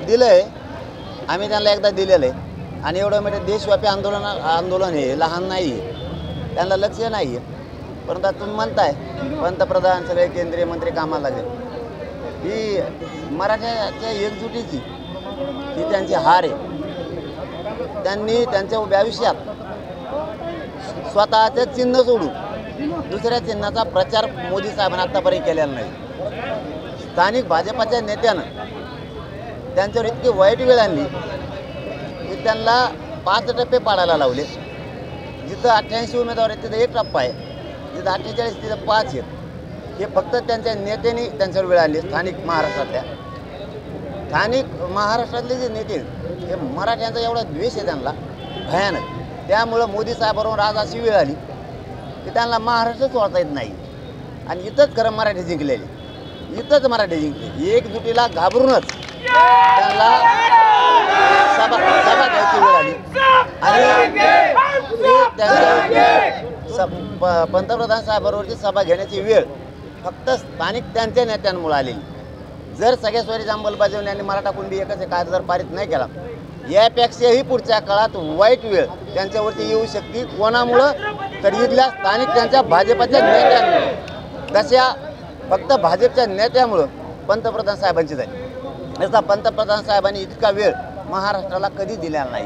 दिलं आहे, आम्ही त्यांना एकदा दिलेलं आहे आणि एवढं म्हणजे देशव्यापी आंदोलन हे लहान नाही आहे, त्यांना लक्ष नाही आहे. परंतु तुम्ही म्हणताय पंतप्रधान सगळे केंद्रीय मंत्री कामाला लागले, ही मराठ्याच्या एकजुटीची ही त्यांची हार आहे. त्यांनी त्यांच्या उभ्या आयुष्यात स्वतःचे चिन्ह सोडून दुसऱ्या चिन्हाचा प्रचार मोदी साहेबांनी आत्तापर्यंत केलेला नाही. स्थानिक भाजपाच्या नेत्यानं त्यांच्यावर इतकी वाईट वेळ आणली की त्यांना 5 टप्पे पाडायला लावले. जिथं 88 उमेदवार आहेत तिथं 1 टप्पा आहे, जिथं 48 तिथं 5 आहेत. हे फक्त त्यांच्या नेत्यांनी त्यांच्यावर वेळ आणली. स्थानिक महाराष्ट्रातले जे नेते हे मराठ्यांचा एवढा द्वेष आहे त्यांना भयानक. त्यामुळं मोदी साहेबांवर आज अशी वेळ आली की त्यांना महाराष्ट्र सोडता येत नाही. आणि इथंच खरं मराठी जिंकलेली, इथंच मराठी जिंकली. एकजुटीला घाबरूनच त्यांना सभा घ्यायची वेळ आली आणि पंतप्रधान साहेबांवरची सभा घेण्याची वेळ फक्त स्थानिक त्यांच्या नेत्यांमुळे आलेली. जर सगळ्या स्वराज्य अंमलबजावणी आणि मराठा कुणबी एकच कायदा जर पारित नाही केला, यापेक्षाही पुढच्या काळात वाईट वेळ त्यांच्यावरती येऊ शकते. कोणामुळं तर इथल्या स्थानिक त्यांच्या भाजपाच्या नेत्यांमुळे, तशा फक्त भाजपच्या नेत्यामुळं पंतप्रधान साहेबांची झाली. याचा पंतप्रधान साहेबांनी इतका वेळ महाराष्ट्राला कधी दिलेला नाही.